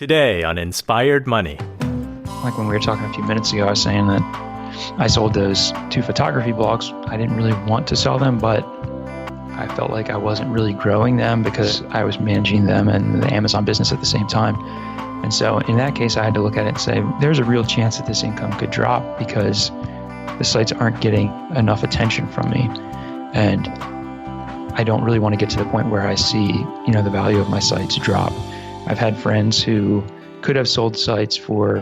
Today on Inspired Money. Like when we were talking a few minutes ago, I was saying that I sold those 2 photography blogs. I didn't really want to sell them, but I felt like I wasn't really growing them because I was managing them and the Amazon business at the same time. And so in that case, I had to look at it and say, there's a real chance that this income could drop because the sites aren't getting enough attention from me. And I don't really want to get to the point where I see, the value of my sites drop. I've had friends who could have sold sites for,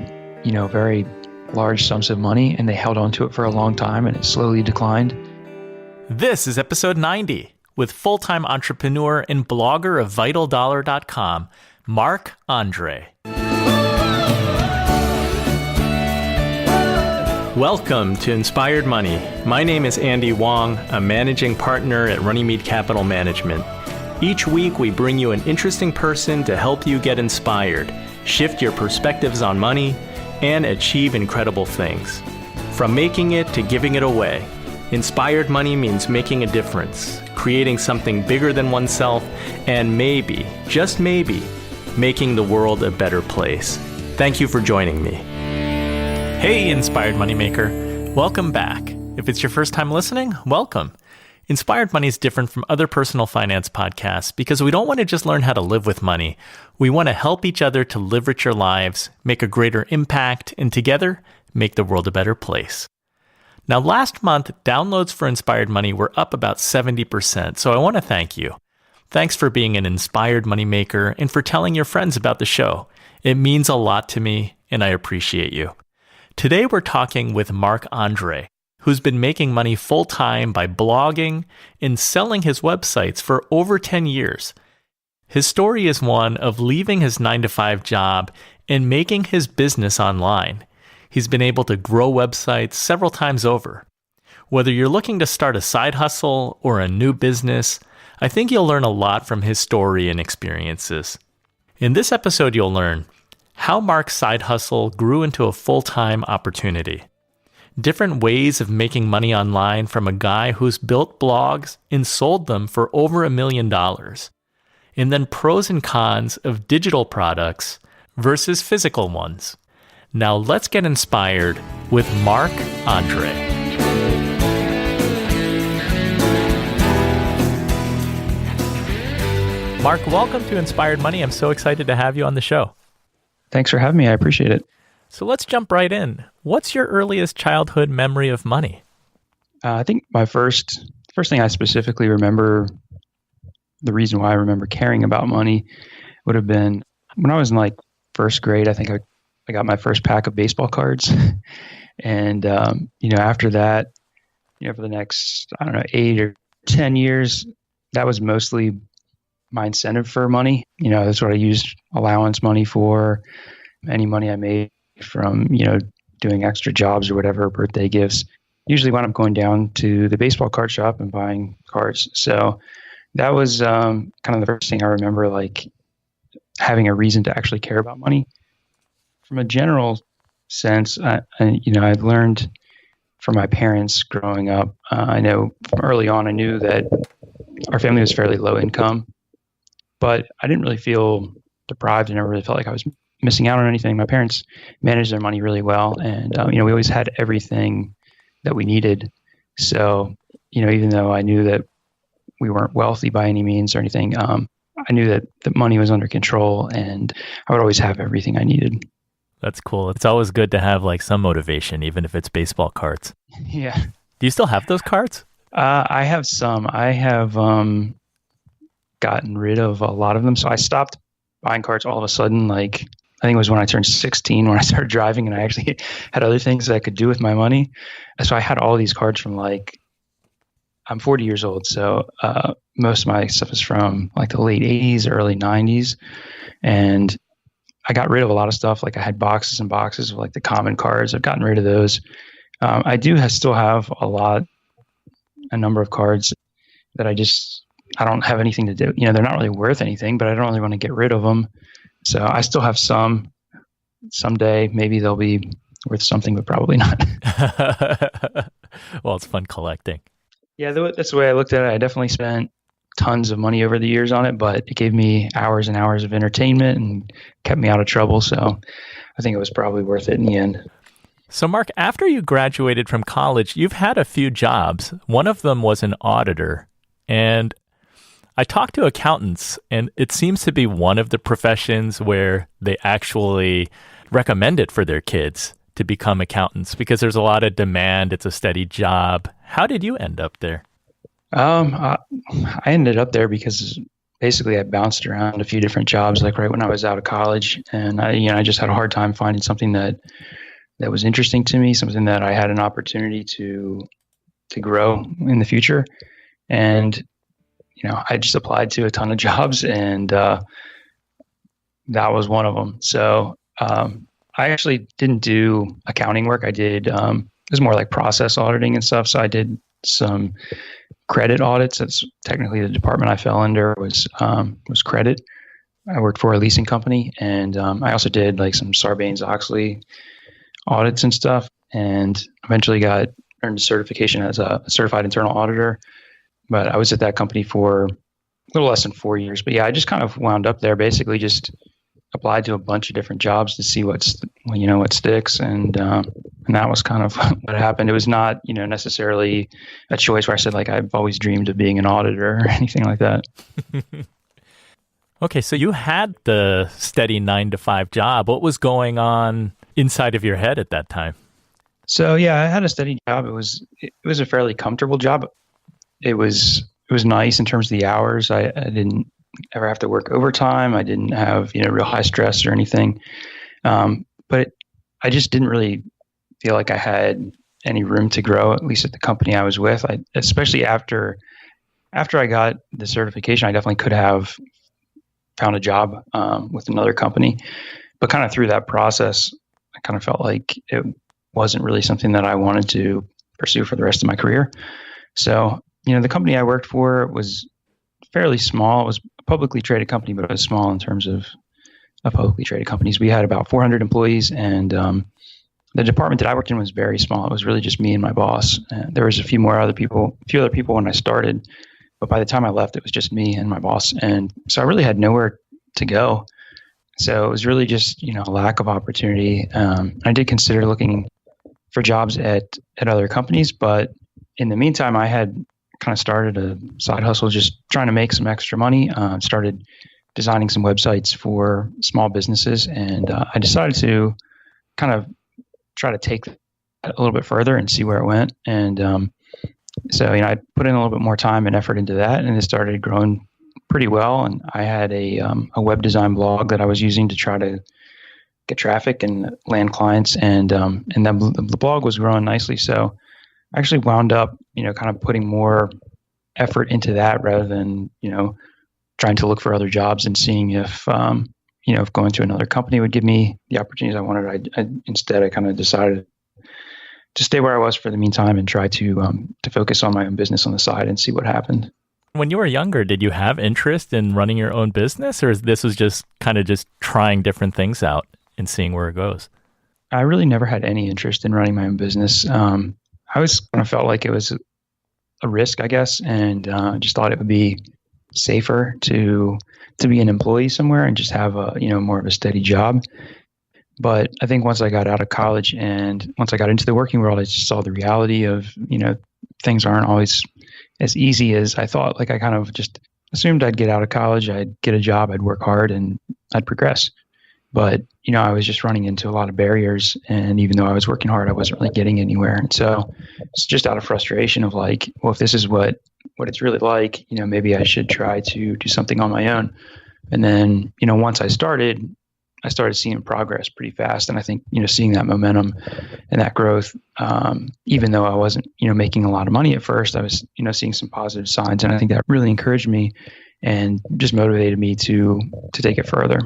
very large sums of money, and they held on to it for a long time and it slowly declined. This is episode 90 with full-time entrepreneur and blogger of VitalDollar.com, Marc Andre. Welcome to Inspired Money. My name is Andy Wong, a managing partner at Runnymede Capital Management. Each week, we bring you an interesting person to help you get inspired, shift your perspectives on money, and achieve incredible things. From making it to giving it away, Inspired Money means making a difference, creating something bigger than oneself, and maybe, just maybe, making the world a better place. Thank you for joining me. Hey, Inspired Moneymaker. Welcome back. If it's your first time listening, welcome. Inspired Money is different from other personal finance podcasts because we don't want to just learn how to live with money. We want to help each other to live richer lives, make a greater impact, and together, make the world a better place. Now, last month, downloads for Inspired Money were up about 70%, so I want to thank you. Thanks for being an inspired moneymaker and for telling your friends about the show. It means a lot to me, and I appreciate you. Today, we're talking with Marc Andre, who's been making money full-time by blogging and selling his websites for over 10 years. His story is one of leaving his 9-to-5 job and making his business online. He's been able to grow websites several times over. Whether you're looking to start a side hustle or a new business, I think you'll learn a lot from his story and experiences. In this episode, you'll learn how Marc's side hustle grew into a full-time opportunity, different ways of making money online from a guy who's built blogs and sold them for over $1 million, and then pros and cons of digital products versus physical ones. Now let's get inspired with Marc Andre. Marc, welcome to Inspired Money. I'm so excited to have you on the show. Thanks for having me. I appreciate it. So let's jump right in. What's your earliest childhood memory of money? I think my first thing I specifically remember, the reason why I remember caring about money would have been when I was in first grade. I think I got my first pack of baseball cards. And, after that, for the next, 8 or 10 years, that was mostly my incentive for money. That's what I used allowance money for. Any money I made from, doing extra jobs or whatever, birthday gifts, usually wound up going down to the baseball card shop and buying cards. So that was kind of the first thing I remember, having a reason to actually care about money. From a general sense, I'd learned from my parents growing up. I know from early on, I knew that our family was fairly low income, but I didn't really feel deprived. I never really felt like I was missing out on anything. My parents managed their money really well. And, we always had everything that we needed. So, even though I knew that we weren't wealthy by any means or anything, I knew that the money was under control and I would always have everything I needed. That's cool. It's always good to have some motivation, even if it's baseball cards. Yeah. Do you still have those cards? I have some. I have gotten rid of a lot of them. So I stopped buying cards all of a sudden, I think it was when I turned 16 when I started driving and I actually had other things that I could do with my money. So I had all these cards from I'm 40 years old. So most of my stuff is from the late 80s, early 90s. And I got rid of a lot of stuff. I had boxes and boxes of the common cards. I've gotten rid of those. I do still have a number of cards that I don't have anything to do. They're not really worth anything, but I don't really want to get rid of them. So I still have some. Someday, maybe they'll be worth something, but probably not. Well, it's fun collecting. Yeah, that's the way I looked at it. I definitely spent tons of money over the years on it, but it gave me hours and hours of entertainment and kept me out of trouble. So I think it was probably worth it in the end. So, Mark, after you graduated from college, you've had a few jobs. One of them was an auditor. And I talked to accountants, and it seems to be one of the professions where they actually recommend it for their kids to become accountants because there's a lot of demand. It's a steady job. How did you end up there? I ended up there because basically I bounced around a few different jobs, like right when I was out of college, and I just had a hard time finding something that was interesting to me, something that I had an opportunity to grow in the future. And I just applied to a ton of jobs, and that was one of them. So I actually didn't do accounting work. I did it was more like process auditing and stuff. So I did some credit audits. That's technically the department I fell under was credit. I worked for a leasing company, and I also did like some Sarbanes-Oxley audits and stuff, and eventually earned a certification as a certified internal auditor. But I was at that company for a little less than 4 years. But yeah, I just kind of wound up there, basically just applied to a bunch of different jobs to see what sticks, and that was kind of what happened. It was not necessarily a choice where I said like I've always dreamed of being an auditor or anything like that. Okay, so you had the steady 9-to-5 job. What was going on inside of your head at that time? So yeah, I had a steady job. It was a fairly comfortable job. It was nice in terms of the hours. I didn't ever have to work overtime. I didn't have real high stress or anything. But I just didn't really feel like I had any room to grow, at least at the company I was with. Especially after I got the certification, I definitely could have found a job with another company. But kind of through that process, I kind of felt like it wasn't really something that I wanted to pursue for the rest of my career. So, the company I worked for was fairly small. It was a publicly traded company, but it was small in terms of publicly traded companies. We had about 400 employees, and the department that I worked in was very small. It was really just me and my boss. There was a few other people when I started, but by the time I left, it was just me and my boss. And so I really had nowhere to go. So it was really just, a lack of opportunity. I did consider looking for jobs at other companies, but in the meantime, I had kind of started a side hustle, just trying to make some extra money. Started designing some websites for small businesses, and I decided to kind of try to take that a little bit further and see where it went. And so I put in a little bit more time and effort into that, and it started growing pretty well. And I had a web design blog that I was using to try to get traffic and land clients, and then the blog was growing nicely. So I actually wound up, kind of putting more effort into that rather than, trying to look for other jobs and seeing if going to another company would give me the opportunities I wanted. Instead, I kind of decided to stay where I was for the meantime and try to focus on my own business on the side and see what happened. When you were younger, did you have interest in running your own business, or this was just kind of just trying different things out and seeing where it goes? I really never had any interest in running my own business. I always kind of felt like it was a risk, I guess, and just thought it would be safer to be an employee somewhere and just have a more of a steady job. But I think once I got out of college and once I got into the working world, I just saw the reality of things aren't always as easy as I thought. Like I kind of just assumed I'd get out of college, I'd get a job, I'd work hard, and I'd progress. But, I was just running into a lot of barriers, and even though I was working hard, I wasn't really getting anywhere. And so it's just out of frustration of like, well, if this is what it's really like, maybe I should try to do something on my own. And then, once I started seeing progress pretty fast. And I think, seeing that momentum and that growth, even though I wasn't, making a lot of money at first, I was, seeing some positive signs. And I think that really encouraged me and just motivated me to take it further.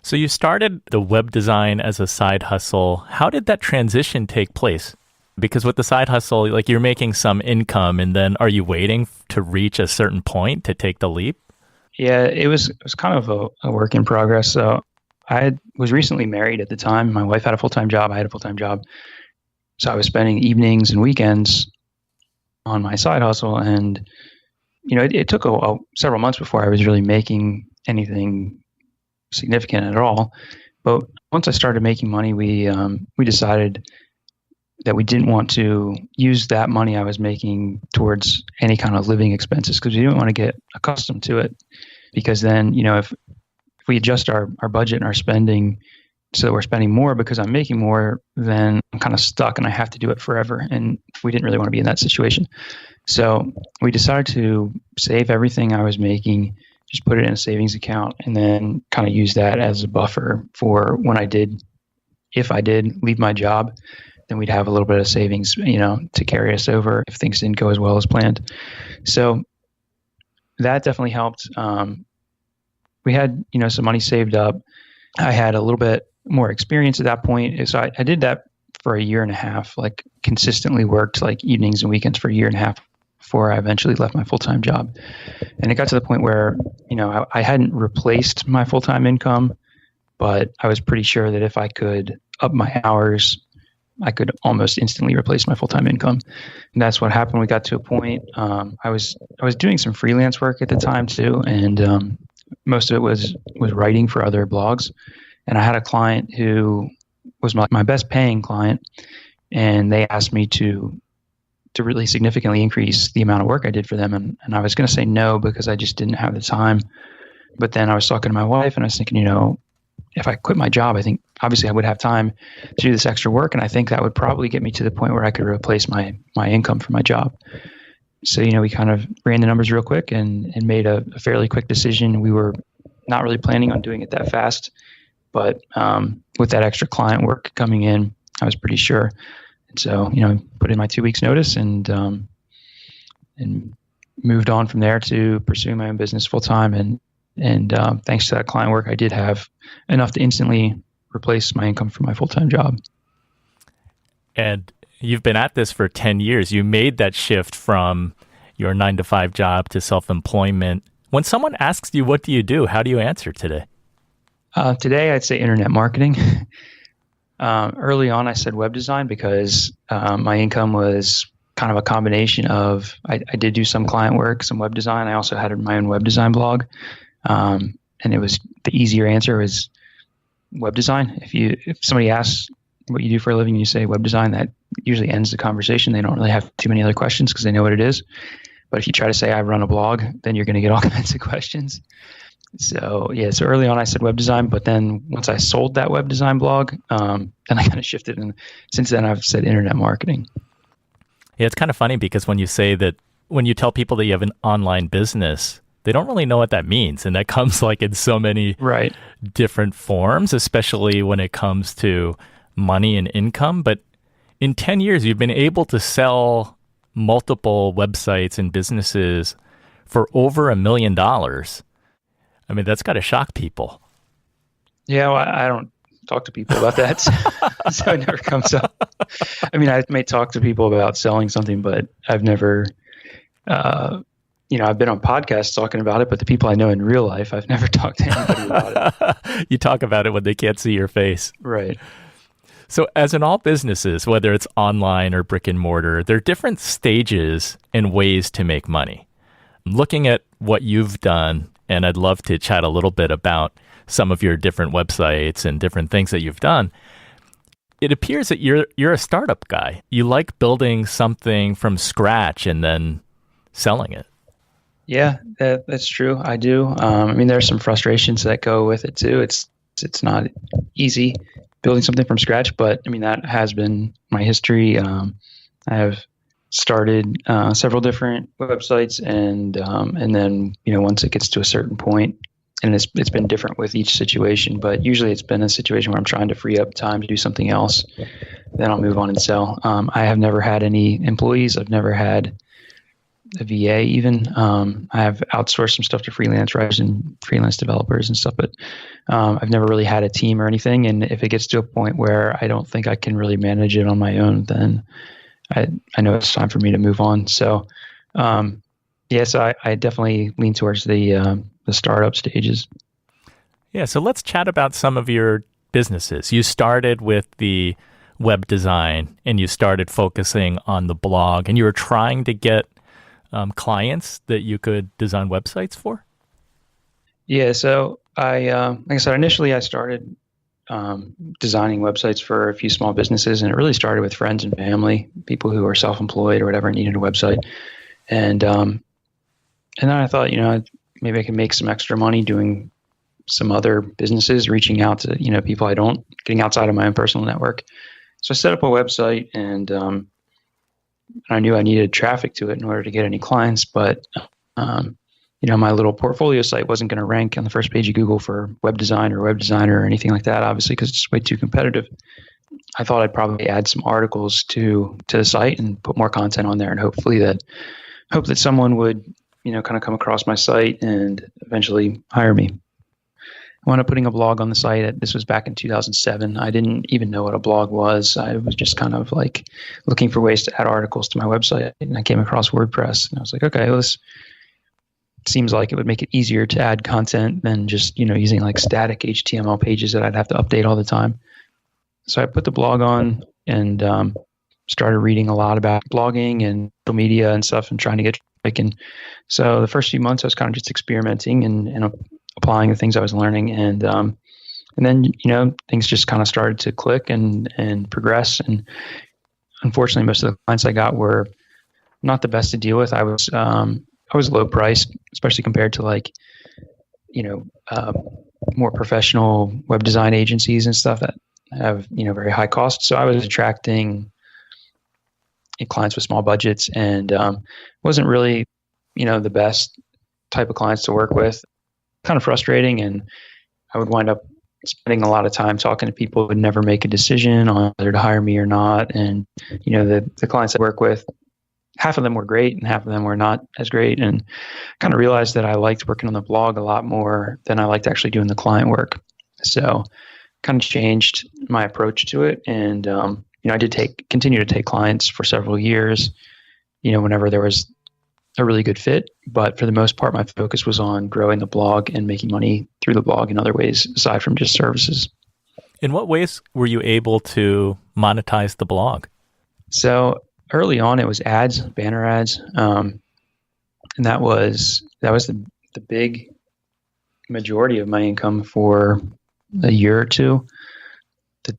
So you started the web design as a side hustle. How did that transition take place? Because with the side hustle, like you're making some income, and then are you waiting to reach a certain point to take the leap? Yeah, it was kind of a work in progress. So I was recently married at the time. My wife had a full-time job. I had a full-time job. So I was spending evenings and weekends on my side hustle. And it took several months before I was really making anything significant at all. But once I started making money, we decided that we didn't want to use that money I was making towards any kind of living expenses because we didn't want to get accustomed to it. Because then, if we adjust our budget and our spending so that we're spending more because I'm making more, then I'm kind of stuck and I have to do it forever. And we didn't really want to be in that situation. So we decided to save everything I was making, just put it in a savings account, and then kind of use that as a buffer for when if I did leave my job, then we'd have a little bit of savings, to carry us over if things didn't go as well as planned. So that definitely helped. We had, some money saved up. I had a little bit more experience at that point. So I did that for a year and a half, like consistently worked like evenings and weekends for a year and a half before I eventually left my full-time job. And it got to the point where, I hadn't replaced my full-time income, but I was pretty sure that if I could up my hours, I could almost instantly replace my full-time income. And that's what happened. We got to a point, I was doing some freelance work at the time too. And most of it was writing for other blogs. And I had a client who was my best paying client. And they asked me to really significantly increase the amount of work I did for them. And I was going to say no, because I just didn't have the time. But then I was talking to my wife and I was thinking, if I quit my job, I think obviously I would have time to do this extra work. And I think that would probably get me to the point where I could replace my income for my job. So, we kind of ran the numbers real quick and made a fairly quick decision. We were not really planning on doing it that fast, but with that extra client work coming in, I was pretty sure. And so, put in my 2 weeks notice and moved on from there to pursue my own business full time. And thanks to that client work, I did have enough to instantly replace my income for my full-time job. And you've been at this for 10 years. You made that shift from your 9-to-5 job to self-employment. When someone asks you, what do you do? How do you answer today? Today, I'd say internet marketing. Early on, I said web design because my income was kind of a combination of, I did do some client work, some web design. I also had my own web design blog. And it was the easier answer was web design. If somebody asks what you do for a living and you say web design, that usually ends the conversation. They don't really have too many other questions because they know what it is. But if you try to say I run a blog, then you're going to get all kinds of questions. So early on I said web design, but then once I sold that web design blog, then I kind of shifted. And since then I've said internet marketing. Yeah, it's kind of funny because when you tell people that you have an online business, they don't really know what that means. And that comes like in so many different forms, especially when it comes to money and income. But in 10 years, you've been able to sell multiple websites and businesses for over $1 million. I mean, that's got to shock people. Yeah, well, I don't talk to people about that. So it never comes up. I mean, I may talk to people about selling something, but I've never, I've been on podcasts talking about it, but the people I know in real life, I've never talked to anybody about it. You talk about it when they can't see your face. Right. So as in all businesses, whether it's online or brick and mortar, there are different stages and ways to make money. Looking at what you've done, and I'd love to chat a little bit about some of your different websites and different things that you've done. It appears that you're a startup guy. You like building something from scratch and then selling it. Yeah, that's true. I do. I mean, there's some frustrations that go with it too. It's not easy building something from scratch, but I mean, that has been my history. I have started several different websites, and then once it gets to a certain point, and it's been different with each situation, but usually it's been a situation where I'm trying to free up time to do something else. Then I'll move on and sell. I have never had any employees. I've never had a VA even. I have outsourced some stuff to freelance writers and freelance developers and stuff, but I've never really had a team or anything. And if it gets to a point where I don't think I can really manage it on my own, then I know it's time for me to move on. So, so I definitely lean towards the startup stages. Yeah. So let's chat about some of your businesses. You started with the web design and you started focusing on the blog, and you were trying to get clients that you could design websites for? Yeah, so like I said, initially I started designing websites for a few small businesses, and it really started with friends and family, people who are self-employed or whatever needed a website. And then I thought, maybe I can make some extra money doing some other businesses, reaching out to, people getting outside of my own personal network. So I set up a website, and I knew I needed traffic to it in order to get any clients, but my little portfolio site wasn't going to rank on the first page of Google for web design or web designer or anything like that, obviously, because it's way too competitive. I thought I'd probably add some articles to the site and put more content on there, and hope that someone would, kind of come across my site and eventually hire me. I wound up putting a blog on the site. This was back in 2007. I didn't even know what a blog was. I was just kind of like looking for ways to add articles to my website, and I came across WordPress, and I was like, okay, well, this seems like it would make it easier to add content than just, using like static HTML pages that I'd have to update all the time. So I put the blog on and started reading a lot about blogging and social media and stuff and trying to get traffic. And so the first few months I was kind of just experimenting and applying the things I was learning. And then, things just kind of started to click and progress. And unfortunately, most of the clients I got were not the best to deal with. I was low priced, especially compared to more professional web design agencies and stuff that have, very high costs. So I was attracting clients with small budgets, and wasn't really, the best type of clients to work with. Kind of frustrating, and I would wind up spending a lot of time talking to people who would never make a decision on whether to hire me or not. And the clients I work with, half of them were great and half of them were not as great, and kind of realized that I liked working on the blog a lot more than I liked actually doing the client work. So kind of changed my approach to it. And I did continue to take clients for several years, whenever there was a really good fit. But for the most part, my focus was on growing the blog and making money through the blog in other ways aside from just services. In what ways were you able to monetize the blog? So early on, it was ads, banner ads, and that was the big majority of my income for a year or two.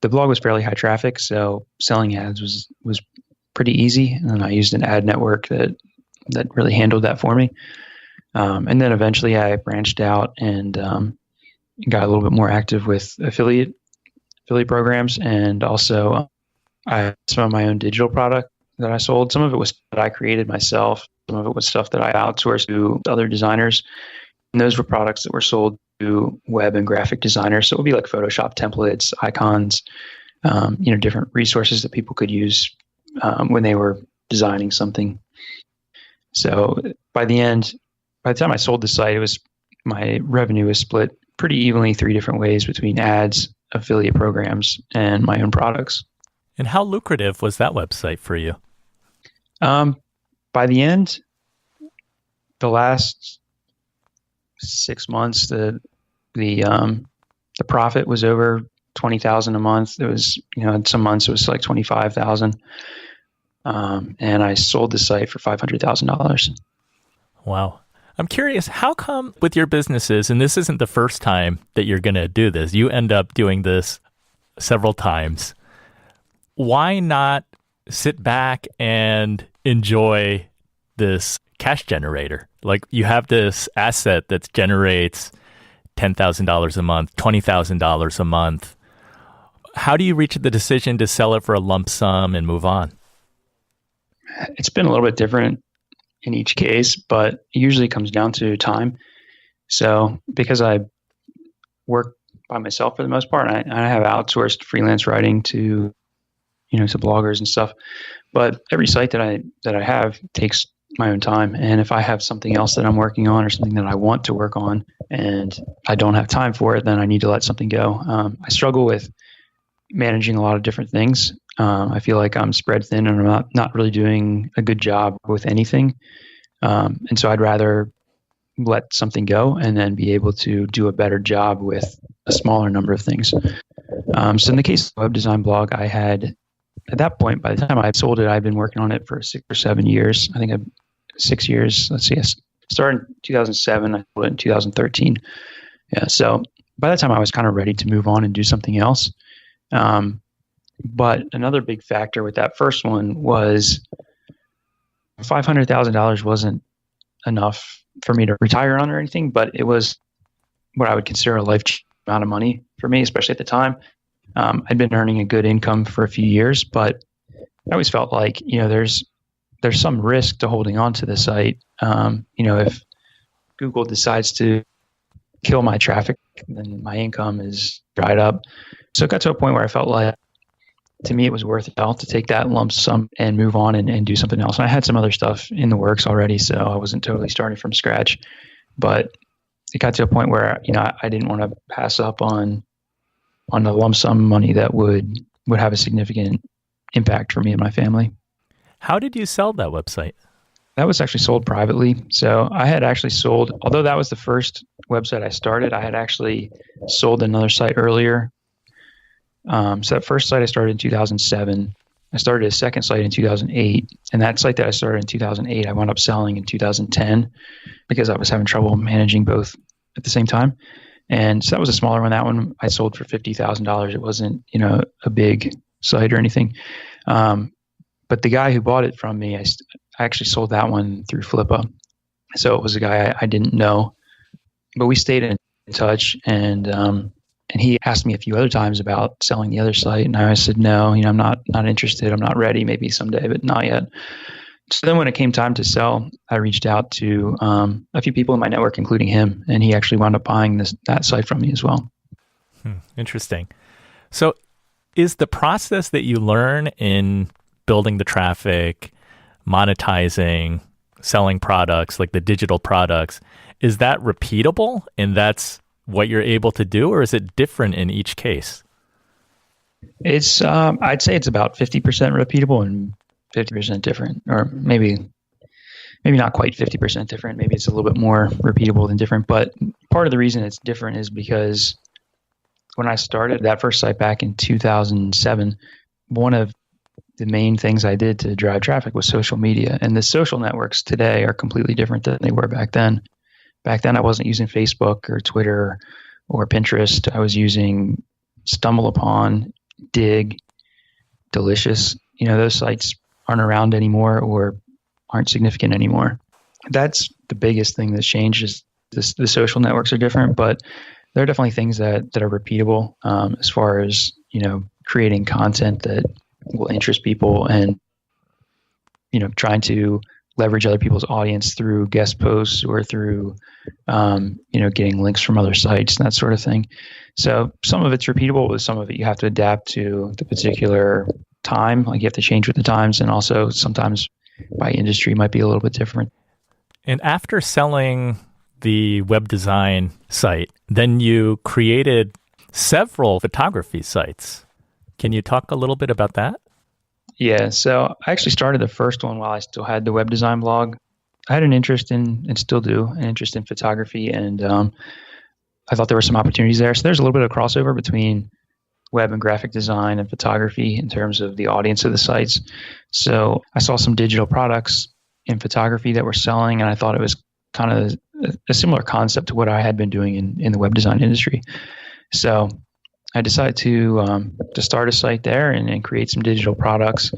The blog was fairly high traffic, so selling ads was pretty easy, and I used an ad network that really handled that for me. And then eventually I branched out and got a little bit more active with affiliate programs, and also I had some of my own digital product that I sold. Some of it was that I created myself. Some of it was stuff that I outsourced to other designers. And those were products that were sold to web and graphic designers. So it would be like Photoshop templates, icons, different resources that people could use when they were designing something. So by the time I sold the site, my revenue was split pretty evenly 3 different ways between ads, affiliate programs, and my own products. And how lucrative was that website for you? By the end, the last 6 months, the profit was over $20,000 a month. It was, some months it was like $25,000. And I sold the site for $500,000. Wow. I'm curious, how come with your businesses, and this isn't the first time that you're going to do this, you end up doing this several times. Why not sit back and enjoy this cash generator? Like, you have this asset that generates $10,000 a month, $20,000 a month. How do you reach the decision to sell it for a lump sum and move on? It's been a little bit different in each case, but it usually comes down to time. So because I work by myself for the most part, I have outsourced freelance writing to bloggers and stuff. But every site that I have takes my own time. And if I have something else that I'm working on or something that I want to work on and I don't have time for it, then I need to let something go. I struggle with managing a lot of different things. I feel like I'm spread thin and I'm not really doing a good job with anything. And so I'd rather let something go and then be able to do a better job with a smaller number of things. So in the case of the web design blog, I had, at that point, by the time I sold it, I'd been working on it for 6 or 7 years. I think I 6 years. Let's see, I started in 2007. I sold it in 2013. Yeah. So by that time I was kind of ready to move on and do something else. But another big factor with that first one was $500,000 wasn't enough for me to retire on or anything, but it was what I would consider a life amount of money for me, especially at the time. I'd been earning a good income for a few years, but I always felt like, there's some risk to holding on to the site. If Google decides to kill my traffic, then my income is dried up. So it got to a point where I felt like, to me, it was worth it all to take that lump sum and move on and do something else. And I had some other stuff in the works already, so I wasn't totally starting from scratch. But it got to a point where, I didn't want to pass up on the lump sum money that would have a significant impact for me and my family. How did you sell that website? That was actually sold privately. So I had actually sold, although that was the first website I started, I had actually sold another site earlier. So that first site I started in 2007. I started a second site in 2008. And that site that I started in 2008, I wound up selling in 2010 because I was having trouble managing both at the same time. And so that was a smaller one. That one I sold for $50,000. It wasn't, a big site or anything. But the guy who bought it from me, I actually sold that one through Flippa. So it was a guy I didn't know, but we stayed in touch. And he asked me a few other times about selling the other site. And I said, no, I'm not interested. I'm not ready. Maybe someday, but not yet. So then when it came time to sell, I reached out to a few people in my network, including him. And he actually wound up buying that site from me as well. Interesting. So is the process that you learn in building the traffic, monetizing, selling products, like the digital products, is that repeatable and that's what you're able to do, or is it different in each case? It's I'd say it's about 50% repeatable and 50% different, or maybe not quite 50% different. Maybe it's a little bit more repeatable than different. But part of the reason it's different is because when I started that first site back in 2007, one of the main things I did to drive traffic was social media. And the social networks today are completely different than they were back then. Back then, I wasn't using Facebook or Twitter or Pinterest. I was using StumbleUpon, Dig, Delicious. Those sites aren't around anymore or aren't significant anymore. That's the biggest thing that's changed is the social networks are different, but there are definitely things that are repeatable as far as, creating content that will interest people and, trying to leverage other people's audience through guest posts or through, getting links from other sites and that sort of thing. So some of it's repeatable, but some of it you have to adapt to the particular time. Like you have to change with the times, and also sometimes by industry might be a little bit different. And after selling the web design site, then you created several photography sites. Can you talk a little bit about that? Yeah, so I actually started the first one while I still had the web design blog. I had an interest in, and still do, an interest in photography, and I thought there were some opportunities there. So there's a little bit of crossover between web and graphic design and photography in terms of the audience of the sites. So I saw some digital products in photography that were selling, and I thought it was kind of a similar concept to what I had been doing in the web design industry. So I decided to start a site there and create some digital products.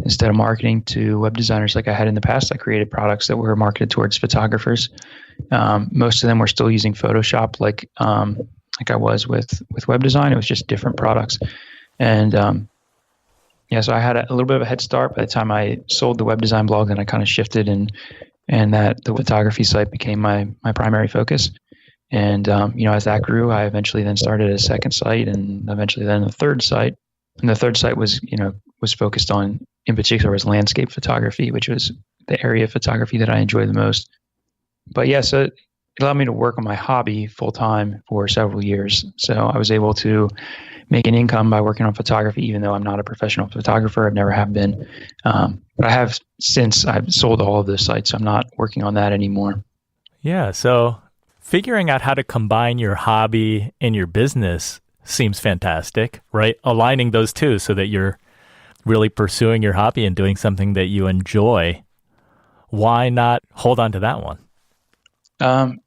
Instead of marketing to web designers like I had in the past, I created products that were marketed towards photographers. Most of them were still using Photoshop like I was with web design. It was just different products. And so I had a little bit of a head start. By the time I sold the web design blog, then I kind of shifted and that the photography site became my primary focus. And, as that grew, I eventually then started a second site and eventually then a third site. And the third site was focused on, in particular, was landscape photography, which was the area of photography that I enjoy the most. But yeah, so it allowed me to work on my hobby full time for several years. So I was able to make an income by working on photography, even though I'm not a professional photographer. I've never have been. But I have since I've sold all of those sites. So I'm not working on that anymore. Yeah. So figuring out how to combine your hobby and your business seems fantastic, right? Aligning those two so that you're really pursuing your hobby and doing something that you enjoy Why not hold on to that one?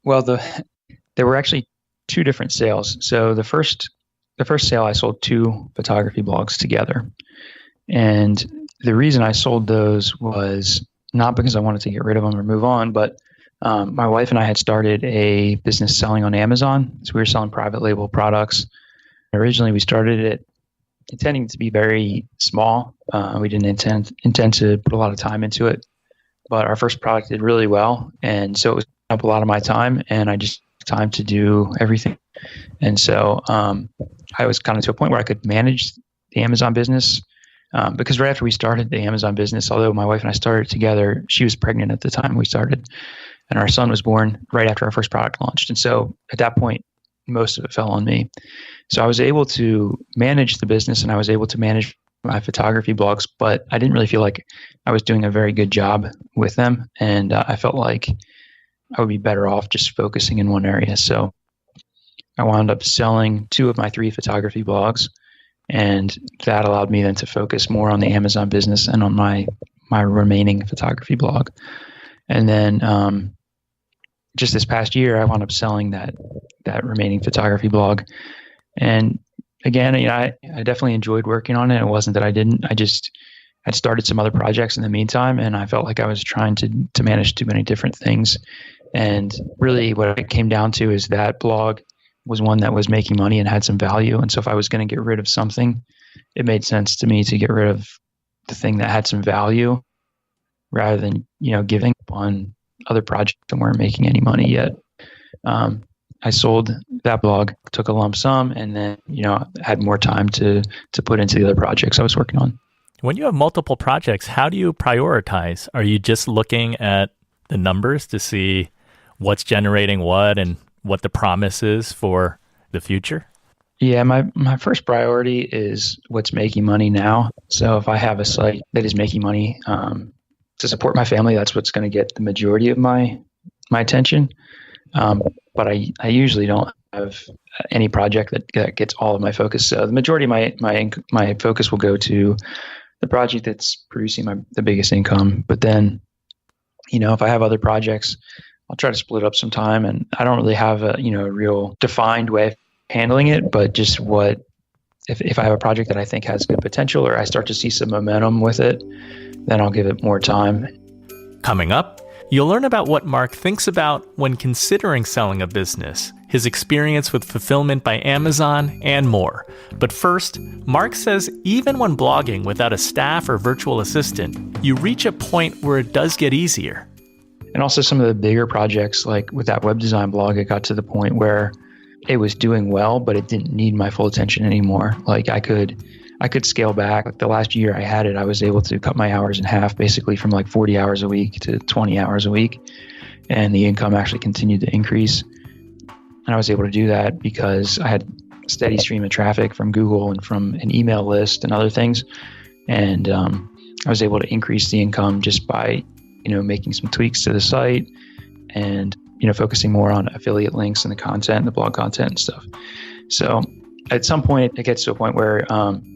Well, there were actually two different sales. So the first sale, I sold two photography blogs together. And the reason I sold those was not because I wanted to get rid of them or move on, but my wife and I had started a business selling on Amazon. So we were selling private label products. Originally, we started it intending to be very small. We didn't intend to put a lot of time into it, but our first product did really well. And so it was up a lot of my time, and I just had time to do everything. And so I was kind of to a point where I could manage the Amazon business. Because right after we started the Amazon business, although my wife and I started together, she was pregnant at the time we started, and our son was born right after our first product launched. And so at that point, most of it fell on me. So I was able to manage the business, and I was able to manage my photography blogs, but I didn't really feel like I was doing a very good job with them. And I felt like I would be better off just focusing in one area. So I wound up selling two of my three photography blogs. And that allowed me then to focus more on the Amazon business and on my remaining photography blog. And then just this past year, I wound up selling that remaining photography blog. And again, I definitely enjoyed working on it. It wasn't that I didn't. I'd started some other projects in the meantime, and I felt like I was trying to manage too many different things. And really what it came down to is that blog was one that was making money and had some value. And so if I was going to get rid of something, it made sense to me to get rid of the thing that had some value rather than, giving up on other projects that weren't making any money yet. I sold that blog, took a lump sum, and then, had more time to put into the other projects I was working on. When you have multiple projects, how do you prioritize? Are you just looking at the numbers to see what's generating what and what the promise is for the future? Yeah, my first priority is what's making money now. So if I have a site that is making money to support my family, that's what's going to get the majority of my attention. But I usually don't have any project that gets all of my focus. So the majority of my focus will go to the project that's producing the biggest income. But then, if I have other projects, I'll try to split up some time, and I don't really have a real defined way of handling it, but just if I have a project that I think has good potential or I start to see some momentum with it, then I'll give it more time. Coming up, you'll learn about what Marc thinks about when considering selling a business, his experience with fulfillment by Amazon, and more. But first, Marc says even when blogging without a staff or virtual assistant, you reach a point where it does get easier. And also some of the bigger projects, like with that web design blog, it got to the point where it was doing well, but it didn't need my full attention anymore. Like I could scale back. Like the last year I had it, I was able to cut my hours in half, basically from like 40 hours a week to 20 hours a week. And the income actually continued to increase. And I was able to do that because I had a steady stream of traffic from Google and from an email list and other things. And I was able to increase the income just by making some tweaks to the site and, focusing more on affiliate links and the content, the blog content and stuff. So at some point, it gets to a point where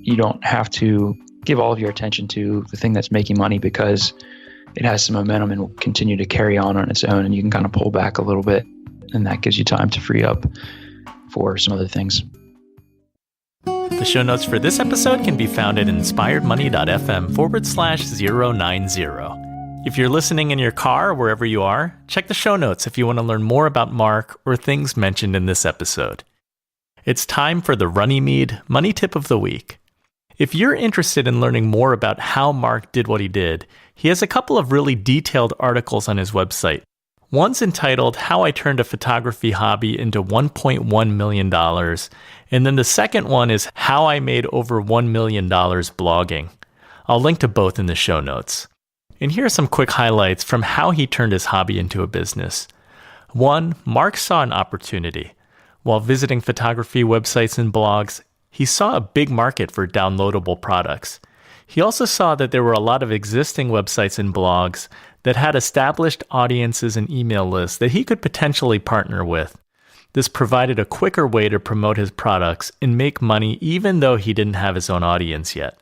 you don't have to give all of your attention to the thing that's making money because it has some momentum and will continue to carry on its own, and you can kind of pull back a little bit, and that gives you time to free up for some other things. The show notes for this episode can be found at inspiredmoney.fm/090. If you're listening in your car or wherever you are, check the show notes if you want to learn more about Marc or things mentioned in this episode. It's time for the Runnymede Money Tip of the Week. If you're interested in learning more about how Marc did what he did, he has a couple of really detailed articles on his website. One's entitled How I Turned a Photography Hobby into $1.1 million, and then the second one is How I Made over $1 million blogging. I'll link to both in the show notes. And here are some quick highlights from how he turned his hobby into a business. 1, Marc saw an opportunity. While visiting photography websites and blogs, he saw a big market for downloadable products. He also saw that there were a lot of existing websites and blogs that had established audiences and email lists that he could potentially partner with. This provided a quicker way to promote his products and make money even though he didn't have his own audience yet.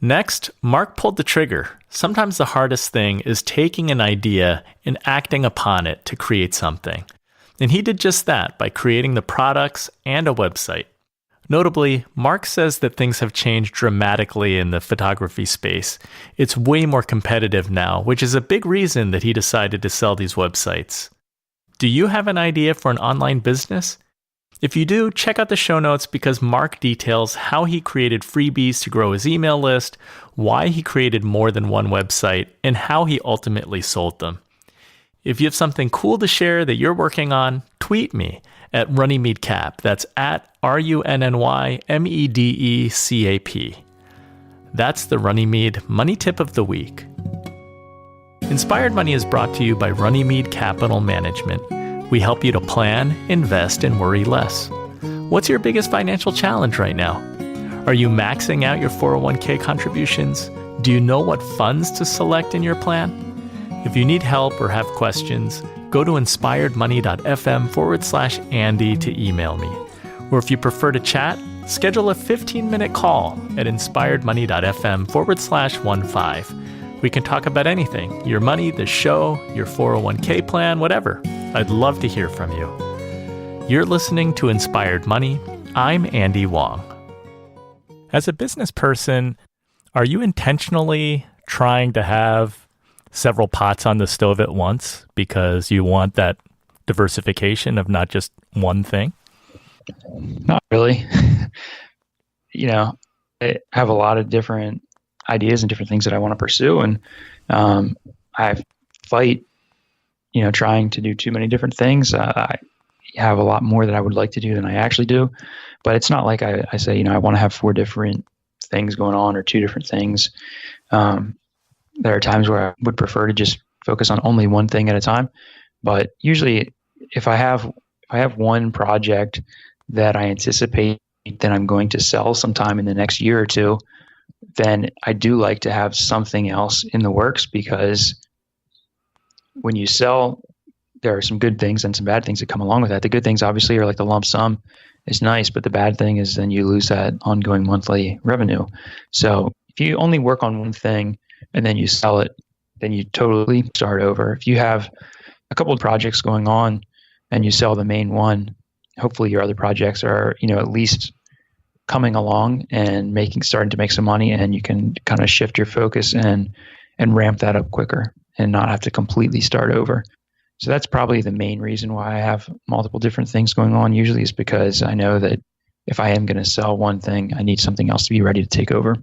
Next, Marc pulled the trigger. Sometimes the hardest thing is taking an idea and acting upon it to create something. And he did just that by creating the products and a website. Notably, Marc says that things have changed dramatically in the photography space. It's way more competitive now, which is a big reason that he decided to sell these websites. Do you have an idea for an online business? If you do, check out the show notes because Marc details how he created freebies to grow his email list, why he created more than one website, and how he ultimately sold them. If you have something cool to share that you're working on, tweet me at Runnymede Cap. That's at RUNNYMEDECAP. That's the Runnymede Money Tip of the Week. Inspired Money is brought to you by Runnymede Capital Management. We help you to plan, invest, and worry less. What's your biggest financial challenge right now? Are you maxing out your 401k contributions? Do you know what funds to select in your plan? If you need help or have questions, go to inspiredmoney.fm/Andy to email me. Or if you prefer to chat, schedule a 15-minute call at inspiredmoney.fm/15. We can talk about anything, your money, the show, your 401k plan, whatever. I'd love to hear from you. You're listening to Inspired Money. I'm Andy Wong. As a business person, are you intentionally trying to have several pots on the stove at once because you want that diversification of not just one thing? Not really. I have a lot of different ideas and different things that I want to pursue. And I fight, trying to do too many different things. I have a lot more that I would like to do than I actually do. But it's not like I say, I want to have 4 different things going on or 2 different things. There are times where I would prefer to just focus on only one thing at a time. But usually if I have one project that I anticipate that I'm going to sell sometime in the next year or two, then I do like to have something else in the works, because when you sell, there are some good things and some bad things that come along with that. The good things obviously are like the lump sum is nice, but the bad thing is then you lose that ongoing monthly revenue. So if you only work on one thing and then you sell it, then you totally start over. If you have a couple of projects going on and you sell the main one, hopefully your other projects are, at least coming along and starting to make some money, and you can kind of shift your focus and ramp that up quicker and not have to completely start over. So that's probably the main reason why I have multiple different things going on. Usually is because I know that if I am going to sell one thing, I need something else to be ready to take over.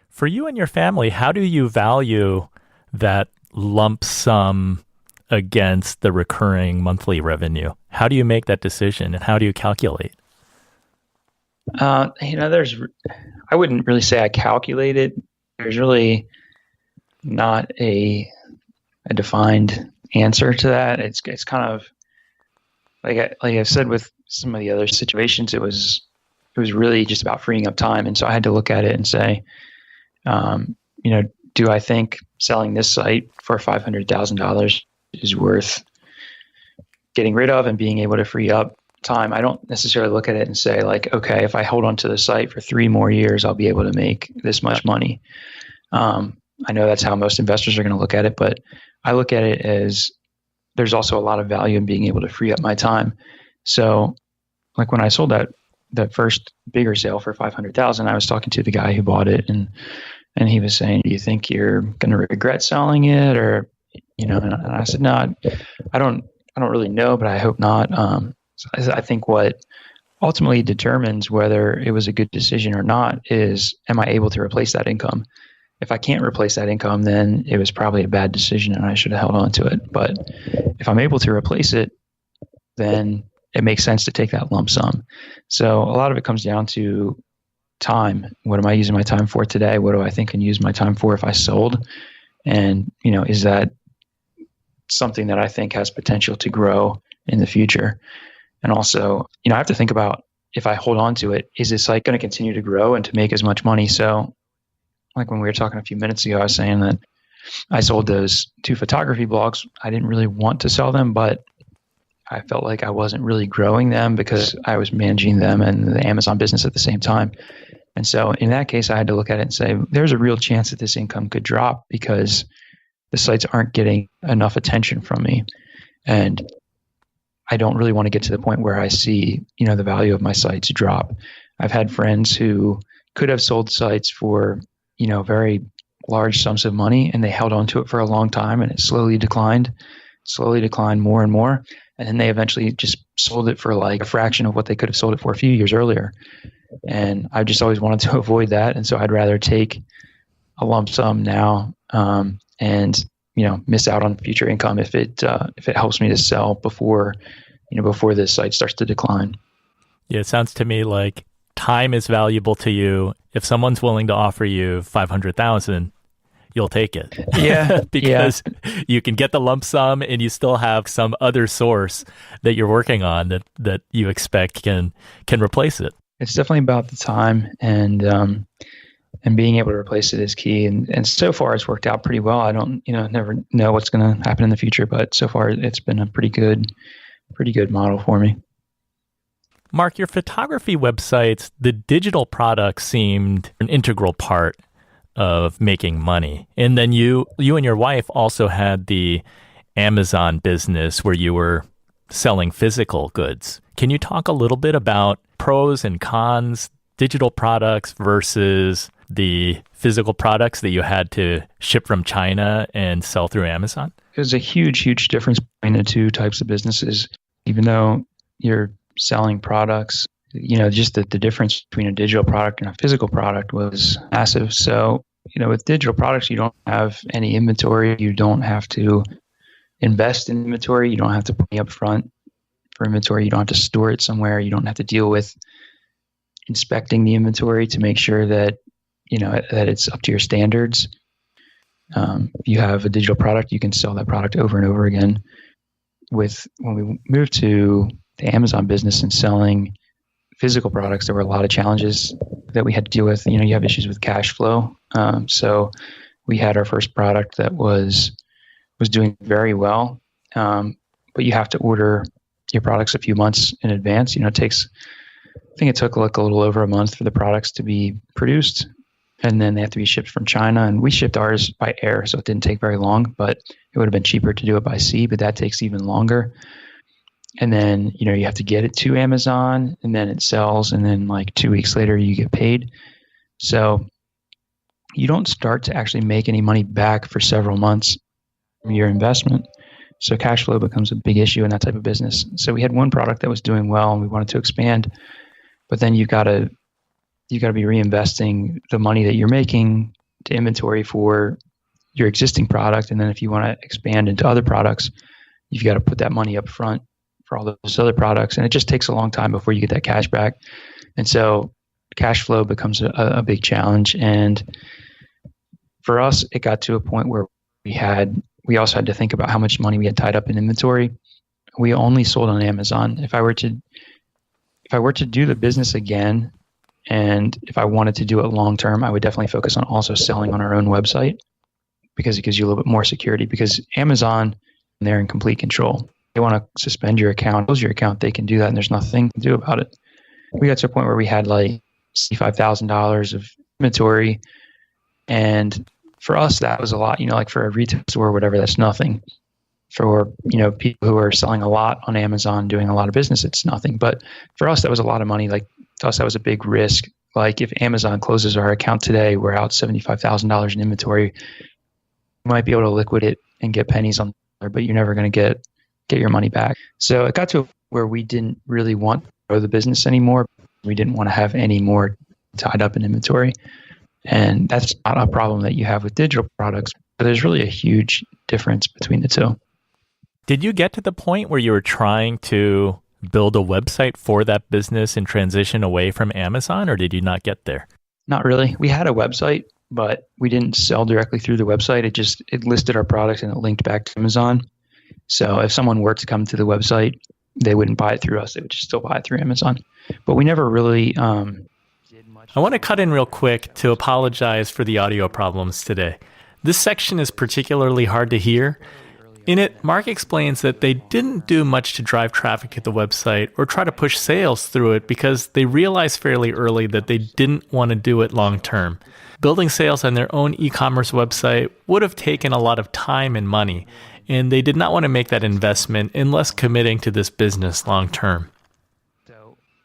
For you and your family, how do you value that lump sum against the recurring monthly revenue? How do you make that decision and how do you calculate? I wouldn't really say I calculate it. There's really not a defined answer to that. It's kind of like I've said with some of the other situations, it was really just about freeing up time. And so I had to look at it and say, do I think selling this site for $500,000 is worth getting rid of and being able to free up time? I don't necessarily look at it and say like, okay, if I hold on to the site for 3 more years, I'll be able to make this much money. I know that's how most investors are going to look at it, but I look at it as there's also a lot of value in being able to free up my time. So like when I sold that first bigger sale for $500,000, I was talking to the guy who bought it, and he was saying, do you think you're going to regret selling it? Or, and I said, no, I don't really know, but I hope not. So I think what ultimately determines whether it was a good decision or not is, am I able to replace that income? If I can't replace that income, then it was probably a bad decision and I should have held on to it. But if I'm able to replace it, then it makes sense to take that lump sum. So a lot of it comes down to time. What am I using my time for today? What do I think I can use my time for if I sold? And, is that something that I think has potential to grow in the future? And also, I have to think about, if I hold on to it, is this site going to continue to grow and to make as much money? So like when we were talking a few minutes ago, I was saying that I sold those 2 photography blogs. I didn't really want to sell them, but I felt like I wasn't really growing them because I was managing them and the Amazon business at the same time. And so in that case, I had to look at it and say, there's a real chance that this income could drop because the sites aren't getting enough attention from me. And I don't really want to get to the point where I see, the value of my sites drop. I've had friends who could have sold sites for, very large sums of money, and they held on to it for a long time, and it slowly declined more and more. And then they eventually just sold it for like a fraction of what they could have sold it for a few years earlier. And I just always wanted to avoid that. And so I'd rather take a lump sum now, and miss out on future income if it helps me to sell before the site starts to decline. Yeah, it sounds to me like time is valuable to you. If someone's willing to offer you $500,000, you'll take it. Yeah, because you can get the lump sum, and you still have some other source that you're working on that you expect can replace it. It's definitely about the time, and being able to replace it is key. And so far, it's worked out pretty well. I don't, never know what's going to happen in the future, but so far, it's been a pretty good model for me. Marc, your photography websites, the digital products seemed an integral part of making money. And then you and your wife also had the Amazon business where you were selling physical goods. Can you talk a little bit about pros and cons, digital products versus the physical products that you had to ship from China and sell through Amazon? There's a huge, huge difference between the two types of businesses. Even though you're selling products, just the difference between a digital product and a physical product was massive. So, with digital products, you don't have any inventory. You don't have to invest in inventory. You don't have to pay up front for inventory. You don't have to store it somewhere. You don't have to deal with inspecting the inventory to make sure that, that it's up to your standards. If you have a digital product, you can sell that product over and over again. When we moved to the Amazon business and selling physical products, there were a lot of challenges that we had to deal with. You have issues with cash flow. So we had our first product that was doing very well, but you have to order your products a few months in advance. I think it took like a little over a month for the products to be produced, and then they have to be shipped from China. And we shipped ours by air, so it didn't take very long, but it would have been cheaper to do it by sea, but that takes even longer. And then, you have to get it to Amazon, and then it sells, and then like 2 weeks later you get paid. So you don't start to actually make any money back for several months from your investment. So cash flow becomes a big issue in that type of business. So we had one product that was doing well, and we wanted to expand, but then you got to be reinvesting the money that you're making to inventory for your existing product. And then if you want to expand into other products, you've got to put that money up front for all those other products. And it just takes a long time before you get that cash back. And so cash flow becomes a big challenge. And for us, it got to a point where we also had to think about how much money we had tied up in inventory. We only sold on Amazon. If I were to do the business again, and if I wanted to do it long term, I would definitely focus on also selling on our own website, because it gives you a little bit more security. Because Amazon, they're in complete control. They want to suspend your account, close your account, they can do that, and there's nothing to do about it. We got to a point where we had like $65,000 of inventory, and for us, that was a lot. Like for a retail store or whatever, that's nothing. For people who are selling a lot on Amazon, doing a lot of business, it's nothing. But for us, that was a lot of money. Like to us, that was a big risk. Like if Amazon closes our account today, we're out $75,000 in inventory. You might be able to liquidate it and get pennies on there, but you're never going to get your money back. So it got to where we didn't really want to grow the business anymore. We didn't want to have any more tied up in inventory. And that's not a problem that you have with digital products, but there's really a huge difference between the two. Did you get to the point where you were trying to build a website for that business and transition away from Amazon, or did you not get there? Not really. We had a website, but we didn't sell directly through the website. It listed our products and it linked back to Amazon. So if someone were to come to the website, they wouldn't buy it through us. They would just still buy it through Amazon. But we never really did much. I want to cut in real quick to apologize for the audio problems today. This section is particularly hard to hear. In it, Mark explains that they didn't do much to drive traffic to the website or try to push sales through it because they realized fairly early that they didn't want to do it long term. Building sales on their own e-commerce website would have taken a lot of time and money, and they did not want to make that investment unless committing to this business long term.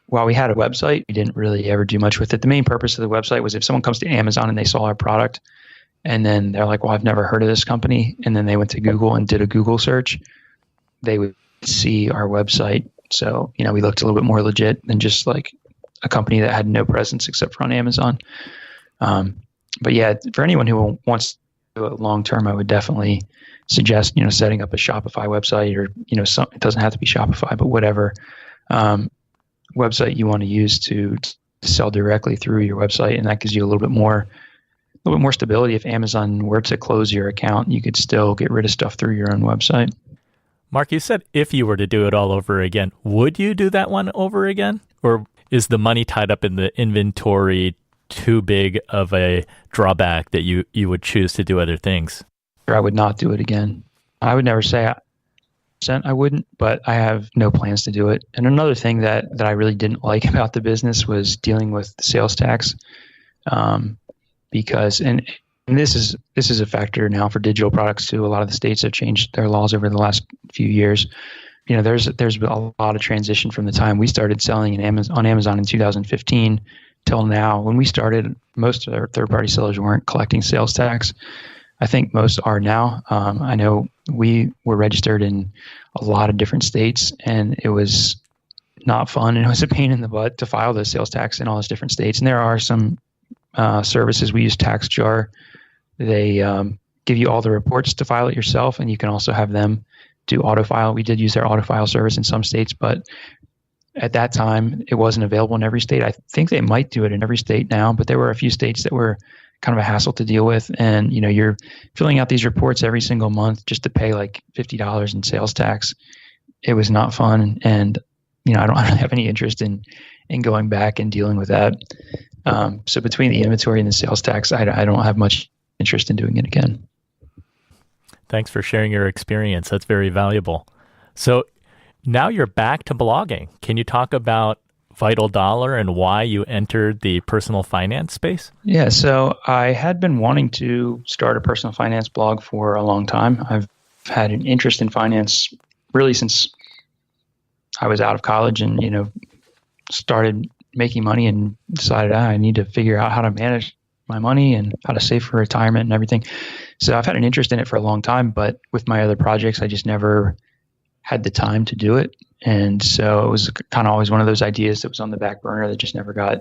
While we had a website, we didn't really ever do much with it. The main purpose of the website was if someone comes to Amazon and they saw our product, and then they're like, well, I've never heard of this company. And then they went to Google and did a Google search. They would see our website. So, we looked a little bit more legit than just like a company that had no presence except for on Amazon. But yeah, for anyone who wants to do it long term, I would definitely suggest, setting up a Shopify website or, it doesn't have to be Shopify, but whatever website you want to use to sell directly through your website. And that gives you a little bit more stability. If Amazon were to close your account, you could still get rid of stuff through your own website. Mark, you said if you were to do it all over again, would you do that one over again? Or is the money tied up in the inventory too big of a drawback that you would choose to do other things? I would not do it again. I would never say I wouldn't, but I have no plans to do it. And another thing that I really didn't like about the business was dealing with the sales tax. Because and this is a factor now for digital products too. A lot of the states have changed their laws over the last few years. There's been a lot of transition from the time we started selling on Amazon in 2015 till now. When we started, most of our third-party sellers weren't collecting sales tax. I think most are now. I know we were registered in a lot of different states, and it was not fun, and it was a pain in the butt to file the sales tax in all those different states. And there are some services. We use TaxJar. They give you all the reports to file it yourself, and you can also have them do autofile. We did use their autofile service in some states, but at that time, it wasn't available in every state. I think they might do it in every state now, but there were a few states that were kind of a hassle to deal with. And, you're filling out these reports every single month just to pay like $50 in sales tax. It was not fun. And, I don't really have any interest in going back and dealing with that. So between the inventory and the sales tax, I don't have much interest in doing it again. Thanks for sharing your experience. That's very valuable. So now you're back to blogging. Can you talk about Vital Dollar and why you entered the personal finance space? Yeah, so I had been wanting to start a personal finance blog for a long time. I've had an interest in finance really since I was out of college and, started making money and decided I need to figure out how to manage my money and how to save for retirement and everything. So I've had an interest in it for a long time, but with my other projects, I just never had the time to do it. And so it was kind of always one of those ideas that was on the back burner that just never got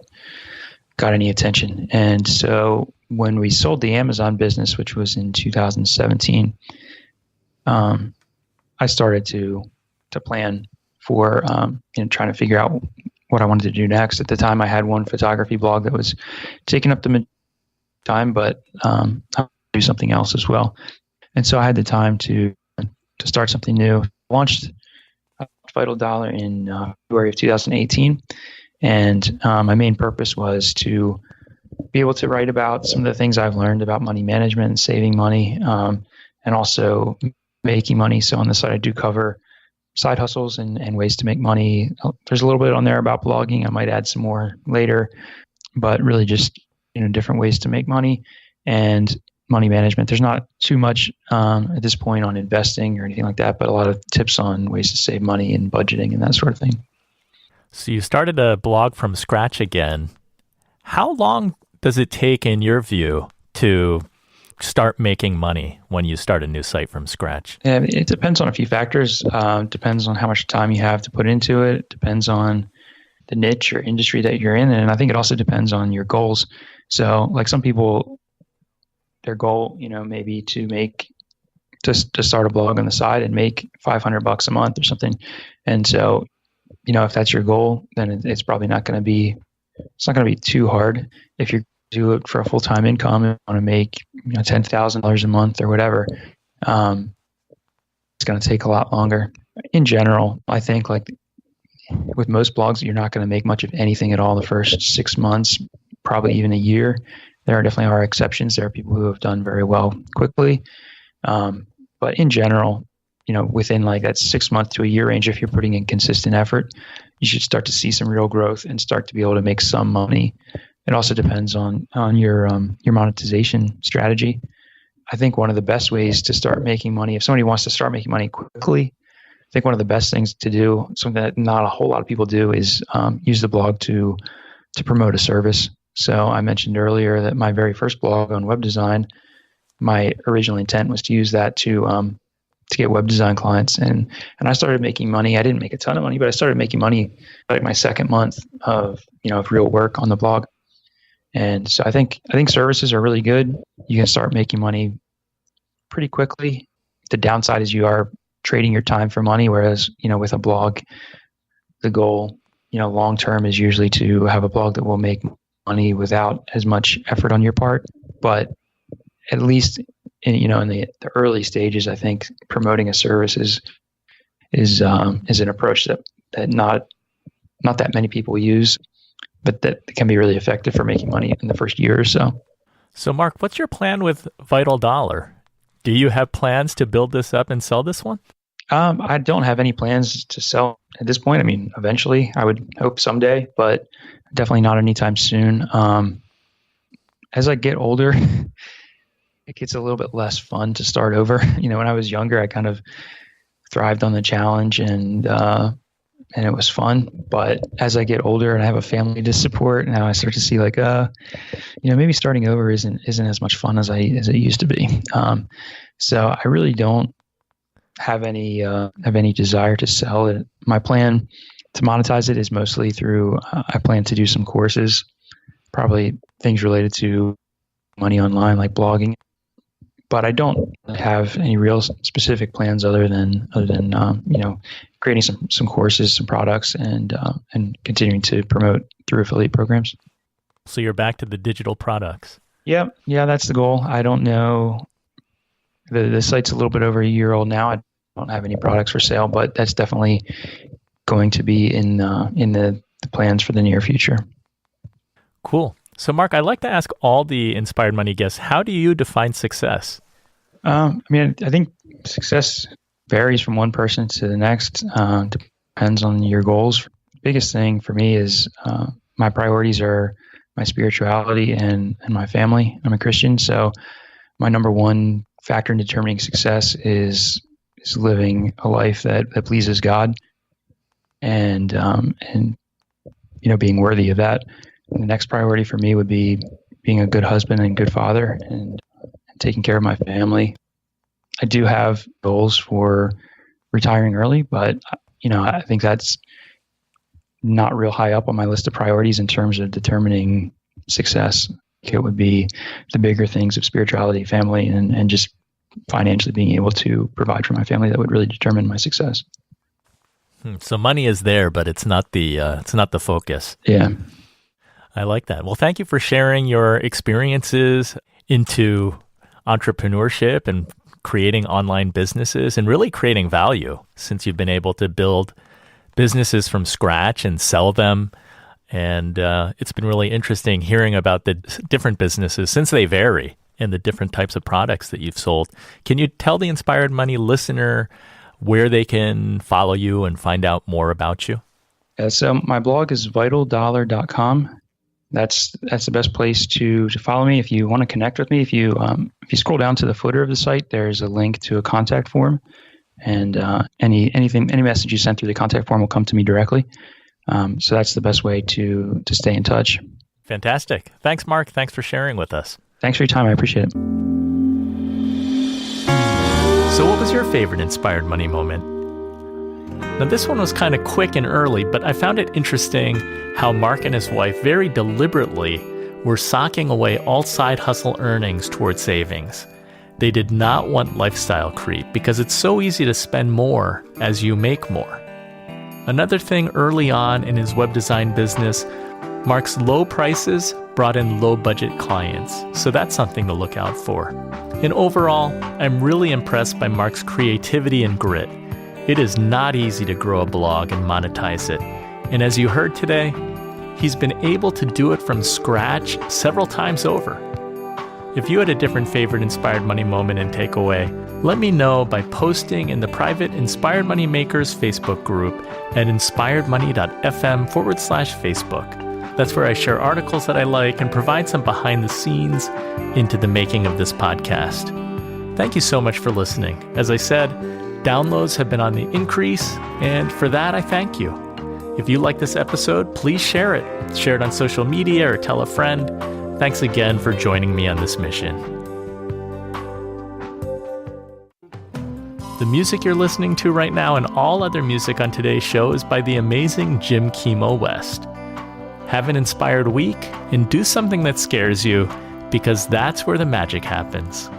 any attention. And so when we sold the Amazon business, which was in 2017, I started to plan for trying to figure out what I wanted to do next. At the time, I had one photography blog that was taking up the time, but I'll do something else as well. And so I had the time to start something new. Launched Vital Dollar in February of 2018, and my main purpose was to be able to write about some of the things I've learned about money management and saving money, and also making money. So on the side, I do cover side hustles and ways to make money. There's a little bit on there about blogging. I might add some more later, but really just different ways to make money and money management. There's not too much at this point on investing or anything like that, but a lot of tips on ways to save money and budgeting and that sort of thing. So you started a blog from scratch again. How long does it take, in your view, to start making money when you start a new site from scratch? Yeah, it depends on a few factors. Depends on how much time you have to put into it. Depends on the niche or industry that you're in. And I think it also depends on your goals. So like some people, their goal, maybe to start a blog on the side and make $500 a month or something. And so, if that's your goal, then it's probably not going to be too hard. If you do it for a full-time income and want to make $10,000 a month or whatever, it's going to take a lot longer. In general, I think like with most blogs, you're not going to make much of anything at all the first 6 months, probably even a year. There definitely are exceptions. There are people who have done very well quickly. But in general, within like that 6 month to a year range, if you're putting in consistent effort, you should start to see some real growth and start to be able to make some money. It also depends on your monetization strategy. I think one of the best ways to start making money, if somebody wants to start making money quickly, I think one of the best things to do, something that not a whole lot of people do, is use the blog to promote a service. So I mentioned earlier that my very first blog on web design, my original intent was to use that to get web design clients, and I started making money. I didn't make a ton of money, but I started making money like my second month of real work on the blog. And so I think services are really good. You can start making money pretty quickly. The downside is you are trading your time for money, whereas with a blog, the goal long term is usually to have a blog that will make money without as much effort on your part. But at least in the early stages, I think promoting a service is an approach that not that many people use, but that can be really effective for making money in the first year or so. So Mark, what's your plan with Vital Dollar? Do you have plans to build this up and sell this one? I don't have any plans to sell at this point. I mean, eventually, I would hope someday, but definitely not anytime soon. As I get older, it gets a little bit less fun to start over. When I was younger, I kind of thrived on the challenge and it was fun. But as I get older and I have a family to support, now I start to see like, maybe starting over isn't as much fun as it used to be. So I really don't have any desire to sell it. My plan to monetize it is mostly through, I plan to do some courses, probably things related to money online, like blogging. But I don't have any real specific plans other than creating some courses, some products, and continuing to promote through affiliate programs. So you're back to the digital products. Yeah, that's the goal. I don't know. The site's a little bit over a year old now. I don't have any products for sale, but that's definitely going to be in the plans for the near future. Cool. So Mark, I'd like to ask all the Inspired Money guests, how do you define success? I think success varies from one person to the next. Depends on your goals. Biggest thing for me is my priorities are my spirituality and my family. I'm a Christian, so my number one factor in determining success is living a life that pleases God, and being worthy of that. And the next priority for me would be being a good husband and good father and taking care of my family. I do have goals for retiring early, but I think that's not real high up on my list of priorities in terms of determining success. It would be the bigger things of spirituality, family, and just financially being able to provide for my family that would really determine my success. So money is there, but it's not the focus. Yeah. I like that. Well, thank you for sharing your experiences into entrepreneurship and creating online businesses and really creating value, since you've been able to build businesses from scratch and sell them. And it's been really interesting hearing about the different businesses, since they vary, and the different types of products that you've sold. Can you tell the Inspired Money listener where they can follow you and find out more about you? So my blog is vitaldollar.com. That's the best place to follow me. If you want to connect with me, if you scroll down to the footer of the site, there's a link to a contact form, and any message you send through the contact form will come to me directly. So that's the best way to stay in touch. Fantastic. Thanks, Mark. Thanks for sharing with us. Thanks for your time. I appreciate it. So what was your favorite Inspired Money moment? Now, this one was kind of quick and early, but I found it interesting how Mark and his wife very deliberately were socking away all side hustle earnings towards savings. They did not want lifestyle creep because it's so easy to spend more as you make more. Another thing early on in his web design business, Mark's low prices brought in low budget clients, so that's something to look out for. And overall, I'm really impressed by Mark's creativity and grit. It is not easy to grow a blog and monetize it. And as you heard today, he's been able to do it from scratch several times over. If you had a different favorite Inspired Money moment and takeaway, let me know by posting in the private Inspired Money Makers Facebook group at inspiredmoney.fm/Facebook. That's where I share articles that I like and provide some behind the scenes into the making of this podcast. Thank you so much for listening. As I said, downloads have been on the increase, and for that, I thank you. If you like this episode, please share it. Share it on social media or tell a friend. Thanks again for joining me on this mission. The music you're listening to right now and all other music on today's show is by the amazing Jim Kimo West. Have an inspired week and do something that scares you, because that's where the magic happens.